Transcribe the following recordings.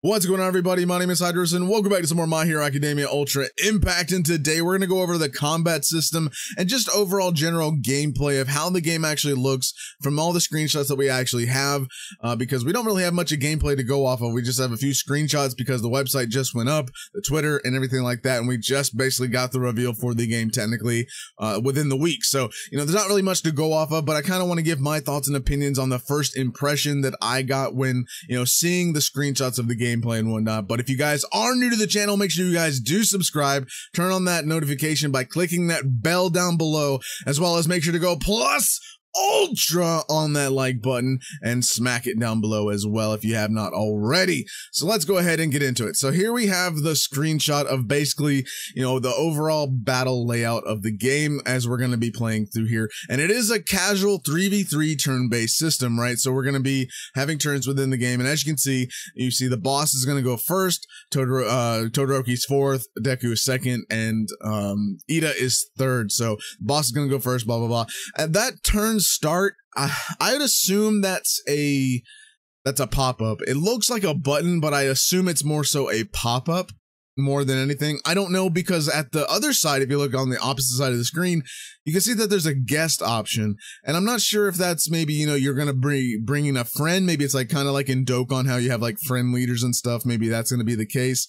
What's going on, everybody? My name is Hydros, and welcome back to some more My Hero Academia Ultra Impact. And today we're going to go over the combat system and just overall general gameplay of how the game actually looks from all the screenshots that we actually have, because we don't really have much of gameplay to go off of. We just have a few screenshots because the website just went up, the Twitter and everything like that, and we just basically got the reveal for the game technically within the week. So, there's not really much to go off of, but I kind of want to give my thoughts and opinions on the first impression that I got when, seeing the screenshots of the gameplay and whatnot. But if you guys are new to the channel, make sure you guys do subscribe, turn on that notification by clicking that bell down below, as well as make sure to go plus ultra on that like button and smack it down below as well if you have not already. So let's go ahead and get into it. So here we have the screenshot of basically, the overall battle layout of the game as we're going to be playing through here. And it is a casual 3v3 turn-based system, right? So we're going to be having turns within the game. And as you can see, the boss is going to go first, Todoroki's fourth, Deku is second, and Ida is third. So boss is going to go first, blah, blah, blah. At that turn start, I would assume that's a pop-up. It looks like a button, but I assume it's more so a pop-up more than anything. I don't know, because at the other side, if you look on the opposite side of the screen, you can see that there's a guest option, and I'm not sure if that's maybe, you're gonna bring in a friend. Maybe it's like kind of like in Dokkan, how you have like friend leaders and stuff. Maybe that's gonna be the case.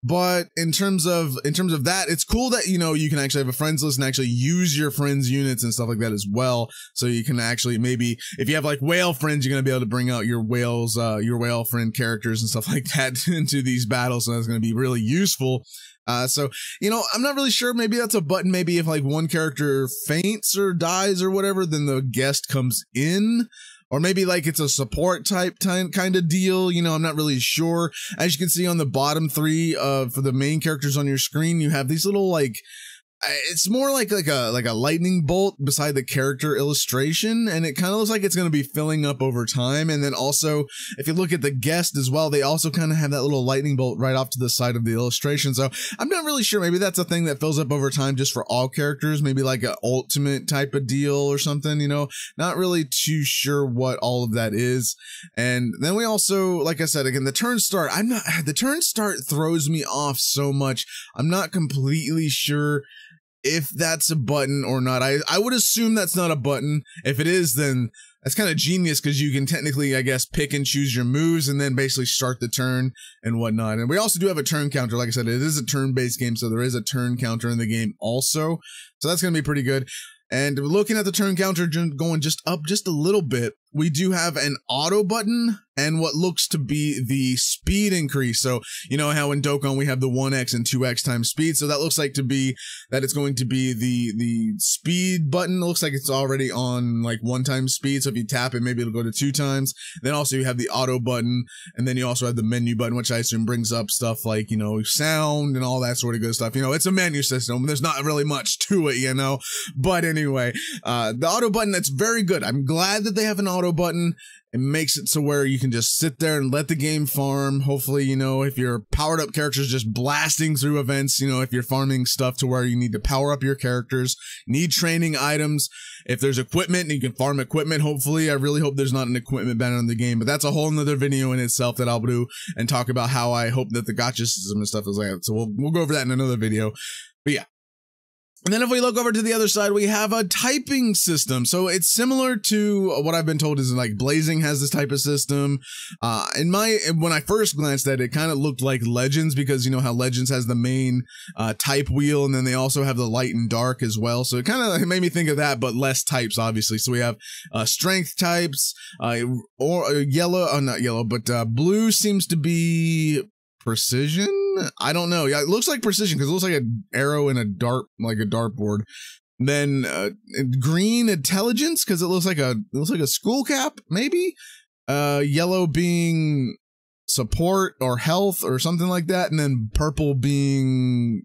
But in terms of that, it's cool that, you can actually have a friends list and actually use your friends' units and stuff like that as well. So you can actually, maybe if you have like whale friends, you're going to be able to bring out your whale friend characters and stuff like that into these battles. So that's going to be really useful. So, I'm not really sure. Maybe that's a button. Maybe if like one character faints or dies or whatever, then the guest comes in. Or maybe like it's a support type kind of deal, I'm not really sure. As you can see on the bottom three for the main characters on your screen, you have these little like, it's more like a lightning bolt beside the character illustration, and it kind of looks like it's going to be filling up over time. And then also, if you look at the guest as well, they also kind of have that little lightning bolt right off to the side of the illustration. So I'm not really sure. Maybe that's a thing that fills up over time just for all characters, maybe like an ultimate type of deal or something, not really too sure what all of that is. And then we also, like I said, again, the turn start throws me off so much. I'm not completely sure if that's a button or not. I would assume that's not a button. If it is, then that's kind of genius, because you can technically, I guess, pick and choose your moves and then basically start the turn and whatnot. And we also do have a turn counter. Like I said, it is a turn-based game, so there is a turn counter in the game also. So that's going to be pretty good. And looking at the turn counter going just up just a little bit, we do have an auto button and what looks to be the speed increase. So, how in Dokkan we have the 1x and 2x times speed. So that looks like it's going to be the speed button. It looks like it's already on like 1 times speed. So if you tap it, maybe it'll go to 2 times. Then also you have the auto button, and then you also have the menu button, which I assume brings up stuff like, sound and all that sort of good stuff. It's a menu system. There's not really much to it, but anyway, the auto button, that's very good. I'm glad that they have an auto button. It makes it so where you can just sit there and let the game farm. Hopefully, if your powered up characters just blasting through events, if you're farming stuff to where you need to power up your characters, need training items. If there's equipment, you can farm equipment. Hopefully, I really hope there's not an equipment ban on the game, but that's a whole nother video in itself that I'll do and talk about how I hope that the gacha system and stuff is like that. So we'll go over that in another video. But yeah. And then if we look over to the other side, we have a typing system. So it's similar to what I've been told is like Blazing has this type of system. When I first glanced at it, it kind of looked like Legends, because how Legends has the main type wheel, and then they also have the light and dark as well. So it kind of made me think of that, but less types, obviously. So we have strength types, or yellow, not yellow, but blue seems to be precision. I don't know. Yeah, it looks like precision because it looks like an arrow in a dartboard. Then green intelligence, because it looks like a skull cap, maybe. Yellow being support or health or something like that, and then purple being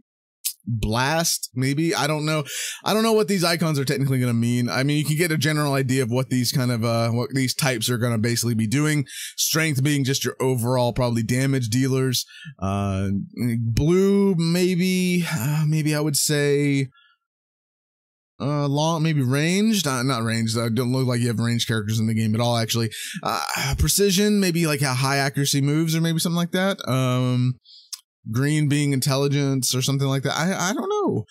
blast, maybe. I don't know what these icons are technically going to mean. I mean, you can get a general idea of what these kind of what these types are going to basically be doing. Strength being just your overall probably damage dealers. Blue, maybe I would say long, maybe ranged, not ranged. Don't look like you have ranged characters in the game at all, actually. Precision, maybe like how high accuracy moves or maybe something like that. Green being intelligence or something like that. I don't know.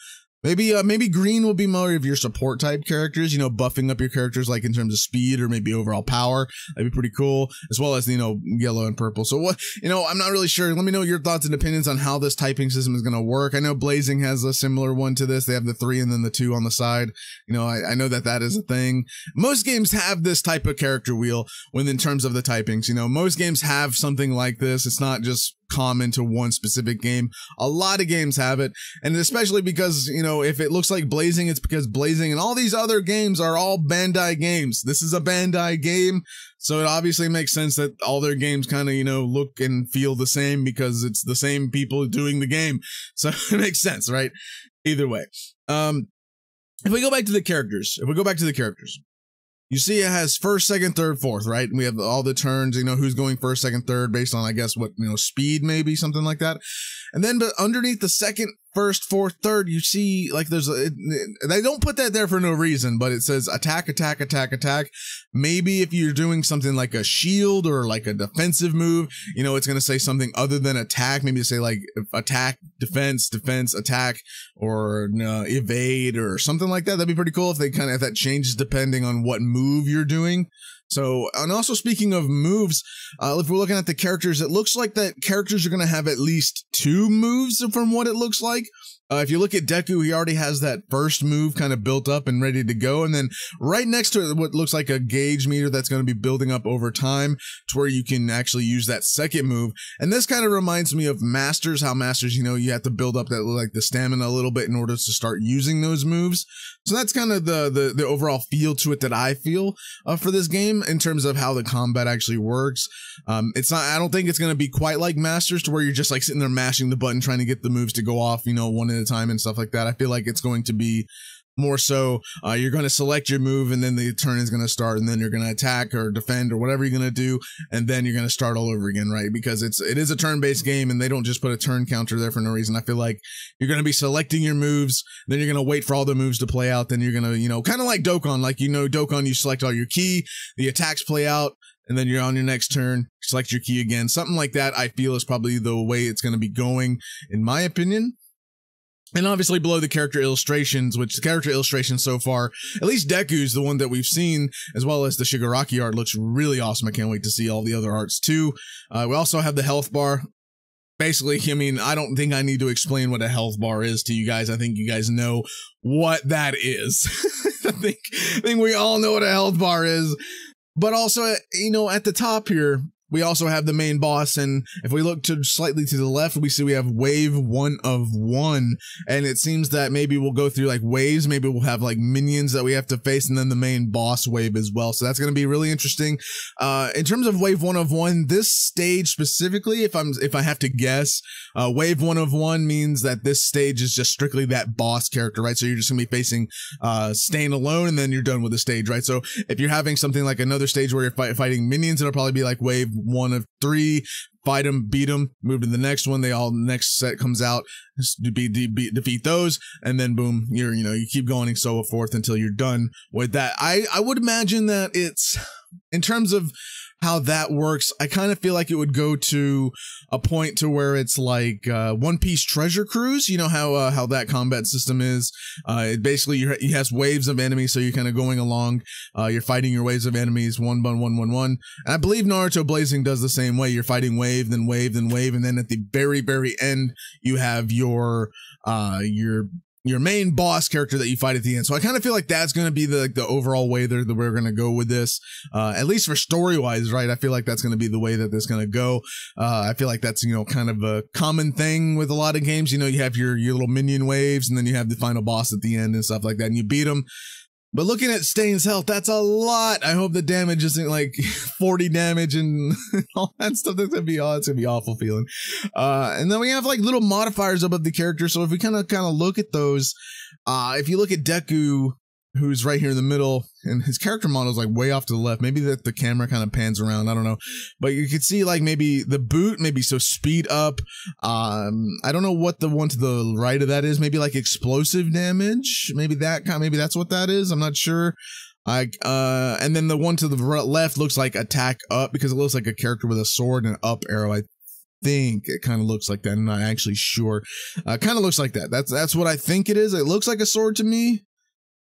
Maybe green will be more of your support type characters, you know, buffing up your characters like in terms of speed or maybe overall power. That'd be pretty cool, as well as, you know, yellow and purple. So what, you know, I'm not really sure. Let me know your thoughts and opinions on how this typing system is going to work. I know Blazing has a similar one to this. They have the 3 and then the 2 on the side. You know, I know that is a thing. Most games have this type of character wheel when in terms of the typings. You know, most games have something like this. It's not just common to one specific game. A lot of games have it, and especially because, you know, if it looks like Blazing, it's because Blazing and all these other games are all Bandai games. This is a Bandai game, so it obviously makes sense that all their games kind of, you know, look and feel the same because it's the same people doing the game. So it makes sense, right? Either way. If we go back to the characters, you see it has first, second, third, fourth, right? And we have all the turns, you know, who's going first, second, third, based on, I guess, what, you know, speed, maybe something like that. And then, but underneath the second, first, fourth, third, you see, like, there's they don't put that there for no reason, but it says attack, attack, attack, attack. Maybe if you're doing something like a shield or like a defensive move, you know, it's going to say something other than attack. Maybe say like attack, defense, defense, attack, or evade or something like that. That'd be pretty cool if if that changes depending on what move you're doing. So, and also speaking of moves, if we're looking at the characters, it looks like that characters are going to have at least 2 moves from what it looks like. If you look at Deku, he already has that first move kind of built up and ready to go. And then right next to it, what looks like a gauge meter that's going to be building up over time to where you can actually use that second move. And this kind of reminds me of Masters, how Masters, you know, you have to build up that, like, the stamina a little bit in order to start using those moves. So that's kind of the overall feel to it that I feel for this game in terms of how the combat actually works. It's not, I don't think it's going to be quite like Masters to where you're just like sitting there mashing the button trying to get the moves to go off, you know, one at a time and stuff like that. I feel like it's going to be more so you're going to select your move and then the turn is going to start and then you're going to attack or defend or whatever you're going to do, and then you're going to start all over again, right? Because it is a turn-based game and they don't just put a turn counter there for no reason. I feel like you're going to be selecting your moves, then you're going to wait for all the moves to play out, then you're going to, you know, kind of like Dokkan, like, you know, Dokkan, you select all your ki, the attacks play out, and then you're on your next turn, select your ki again. Something like that I feel is probably the way it's going to be going, in my opinion. And obviously below the character illustrations, which the character illustrations so far, at least Deku's the one that we've seen, as well as the Shigaraki art, looks really awesome. I can't wait to see all the other arts too. We also have the health bar. Basically, I mean, I don't think I need to explain what a health bar is to you guys. I think you guys know what that is. I think we all know what a health bar is. But also, you know, at the top here, we also have the main boss, and if we look slightly to the left, we see we have wave 1 of 1, and it seems that maybe we'll go through like waves, maybe we'll have like minions that we have to face, and then the main boss wave as well. So that's going to be really interesting. In terms of wave 1 of 1, this stage specifically, if I have to guess, wave 1 of 1 means that this stage is just strictly that boss character, right? So you're just going to be facing Stain alone, and then you're done with the stage, right? So if you're having something like another stage where you're fighting minions, it'll probably be like wave 1 of 3, fight them, beat them, move to the next one. Next set comes out, defeat those, and then boom, you keep going and so forth until you're done with that. I would imagine that it's, in terms of how that works, I kind of feel like it would go to a point to where it's like One Piece Treasure Cruise. You know how that combat system is. It basically it has waves of enemies, so you're kind of going along. You're fighting your waves of enemies, one. And I believe Naruto Blazing does the same way. You're fighting wave, then wave, then wave, and then at the very, very end, you have your main boss character that you fight at the end. So I kind of feel like that's going to be the overall way that we're going to go with this, at least for story wise, right? I feel like that's going to be the way that this is going to go. I feel like that's, kind of a common thing with a lot of games. You have your little minion waves, and then you have the final boss at the end and stuff like that, and you beat them. But looking at Stain's health, that's a lot. I hope the damage isn't like 40 damage and all that stuff. That's gonna be awful feeling. And then we have like little modifiers above the character. So if we kind of look at those, if you look at Deku, who's right here in the middle, and his character model is like way off to the left. Maybe that the camera kind of pans around, I don't know, but you can see like maybe the boot, maybe so speed up. I don't know what the one to the right of that is. Maybe like explosive damage. Maybe that's what that is. I'm not sure. And then the one to the left looks like attack up, because it looks like a character with a sword and an up arrow. I think it kind of looks like that. I'm not actually sure. Kind of looks like that. That's what I think it is. It looks like a sword to me,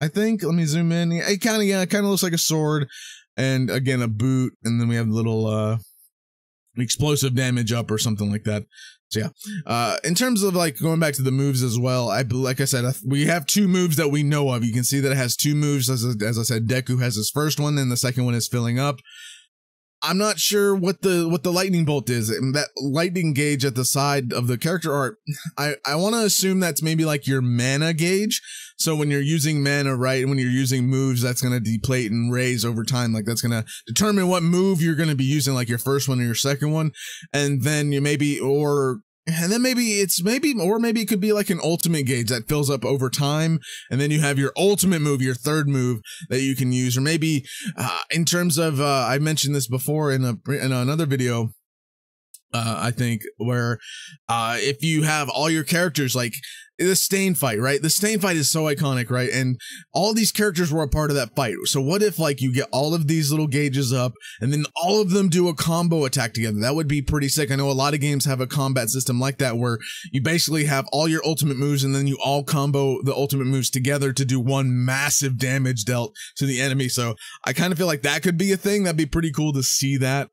I think. Let me zoom in. It kind of looks like a sword, and again a boot, and then we have little explosive damage up or something like that. So yeah, in terms of like going back to the moves as well, like I said, we have 2 moves that we know of. You can see that it has 2 moves. As I said, Deku has his first one, and the second one is filling up. I'm not sure what the lightning bolt is. And that lightning gauge at the side of the character art, I want to assume that's maybe like your mana gauge. So when you're using mana, right, when you're using moves, that's going to deplete and raise over time. Like that's going to determine what move you're going to be using, like your first one or your second one. And then maybe it could be like an ultimate gauge that fills up over time, and then you have your ultimate move, your third move that you can use. Or maybe in terms of I mentioned this before in another video, I think, where if you have all your characters, like the Stain fight, right? The Stain fight is so iconic, right? And all these characters were a part of that fight. So what if like you get all of these little gauges up and then all of them do a combo attack together? That would be pretty sick. I know a lot of games have a combat system like that, where you basically have all your ultimate moves and then you all combo the ultimate moves together to do one massive damage dealt to the enemy. So I kind of feel like that could be a thing. That'd be pretty cool to see that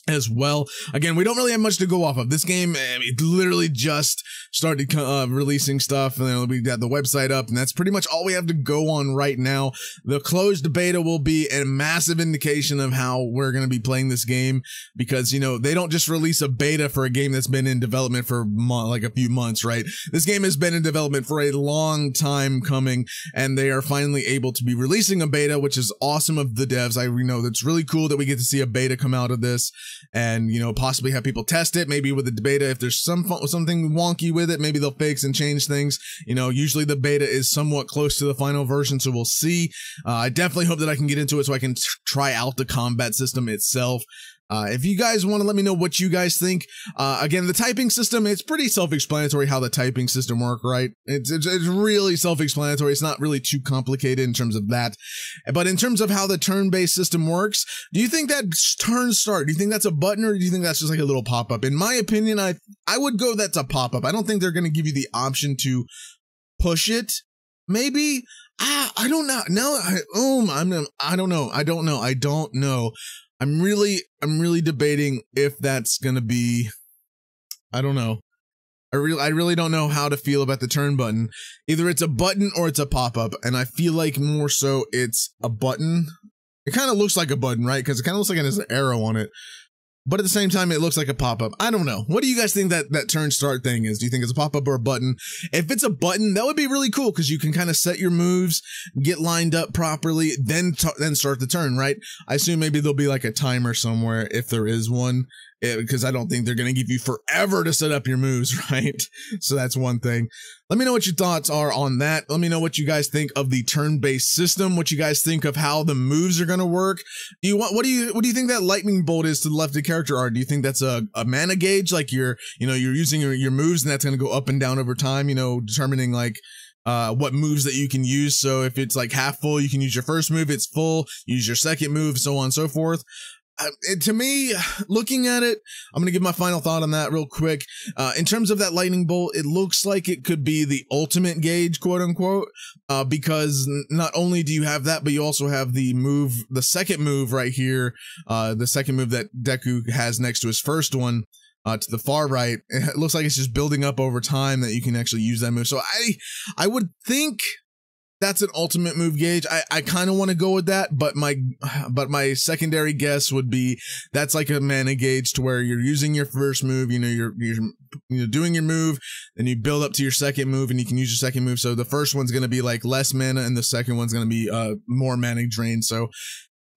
as well. Again, we don't really have much to go off of. This game, it literally just started releasing stuff, and then we got the website up, and that's pretty much all we have to go on right now. The closed beta will be a massive indication of how we're going to be playing this game, because, you know, they don't just release a beta for a game that's been in development for like a few months, right? This game has been in development for a long time coming, and they are finally able to be releasing a beta, which is awesome of the devs. It's really cool that we get to see a beta come out of this, and, you know, possibly have people test it, maybe with the beta. If there's something wonky with it, maybe they'll fix and change things. You know, usually the beta is somewhat close to the final version, so we'll see. I definitely hope that I can get into it so I can try out the combat system itself. If you guys want to let me know what you guys think. Again, the typing system, it's pretty self-explanatory how the typing system works, right? It's really self-explanatory. It's not really too complicated in terms of that. But in terms of how the turn-based system works, do you think that turn start, do you think that's a button, or do you think that's just like a little pop-up? In my opinion, I would go that's a pop-up. I don't think they're going to give you the option to push it. Maybe. I don't know. No, I don't know. I'm really debating if that's gonna be, I don't know. I really don't know how to feel about the turn button. Either it's a button or it's a pop-up, and I feel like more so it's a button. It kind of looks like a button, right? Because it kind of looks like it has an arrow on it. But at the same time, it looks like a pop-up. I don't know. What do you guys think that turn start thing is? Do you think it's a pop-up or a button? If it's a button, that would be really cool, because you can kind of set your moves, get lined up properly, then start the turn, right? I assume maybe there'll be like a timer somewhere, if there is one, because I don't think they're going to give you forever to set up your moves, right? So that's one thing. Let me know what your thoughts are on that. Let me know what you guys think of the turn-based system, what you guys think of how the moves are going to work. What do you think that lightning bolt is to the left of the character art? Do you think that's a mana gauge, like you're using your moves, and that's going to go up and down over time, determining like what moves that you can use? So if it's like half full, you can use your first move. It's full, use your second move, so on and so forth. To me, looking at it, I'm going to give my final thought on that real quick. In terms of that lightning bolt, it looks like it could be the ultimate gauge, quote unquote, because not only do you have that, but you also have the second move right here, the second move that Deku has next to his first one. To the far right, it looks like it's just building up over time that you can actually use that move. So I would think that's an ultimate move gauge. I kind of want to go with that, but my secondary guess would be that's like a mana gauge, to where you're using your first move, you're doing your move, then you build up to your second move, and you can use your second move. So the first one's going to be like less mana, and the second one's going to be more mana drain. So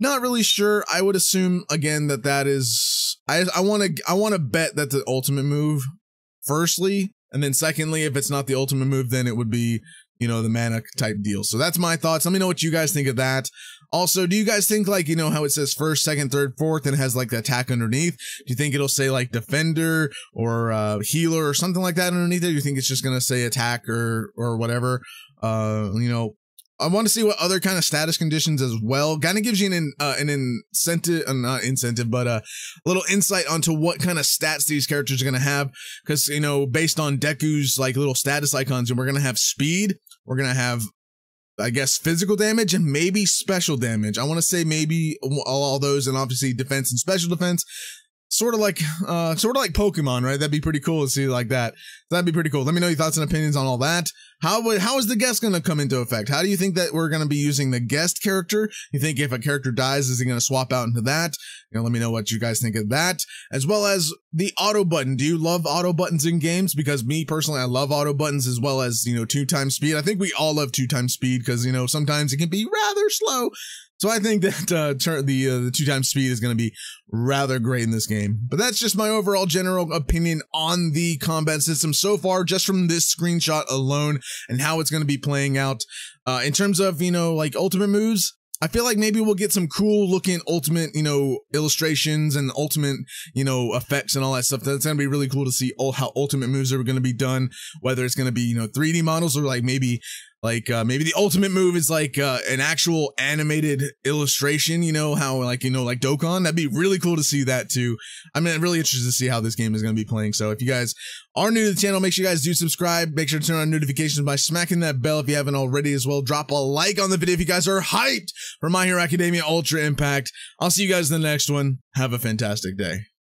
not really sure. I would assume again that is, I want to bet that's the ultimate move firstly, and then secondly, if it's not the ultimate move, then it would be you know, the mana type deal. So that's my thoughts. Let me know what you guys think of that. Also, do you guys think, like, you know, how it says first, second, third, fourth, and it has like the attack underneath? Do you think it'll say like defender or healer or something like that underneath it? Do you think it's just gonna say attack or whatever? You know, I want to see what other kind of status conditions as well. Kind of gives you an incentive, not incentive, but a little insight onto what kind of stats these characters are going to have. Because, you know, based on Deku's like little status icons, and we're going to have speed, we're going to have, I guess, physical damage and maybe special damage. I want to say maybe all those, and obviously defense and special defense. Sort of like Pokemon, right? That'd be pretty cool to see like that. That'd be pretty cool. Let me know your thoughts and opinions on all that. How is the guest going to come into effect? How do you think that we're going to be using the guest character? You think if a character dies, is he going to swap out into that? You know, let me know what you guys think of that, as well as the auto button. Do you love auto buttons in games? Because me personally, I love auto buttons, as well as, you know, 2x speed. I think we all love 2x speed because, you know, sometimes it can be rather slow. So I think that the 2x speed is going to be rather great in this game. But that's just my overall general opinion on the combat system so far, just from this screenshot alone and how it's going to be playing out. In terms of, you know, like ultimate moves, I feel like maybe we'll get some cool looking ultimate, you know, illustrations and ultimate, you know, effects and all that stuff. That's going to be really cool to see how ultimate moves are going to be done, whether it's going to be, you know, 3D models or like maybe the ultimate move is like an actual animated illustration, you know, how like, you know, like Dokkan. That'd be really cool to see that too. I mean, I'm really interested to see how this game is going to be playing. So if you guys are new to the channel, make sure you guys do subscribe. Make sure to turn on notifications by smacking that bell if you haven't already as well. Drop a like on the video if you guys are hyped for My Hero Academia Ultra Impact. I'll see you guys in the next one. Have a fantastic day.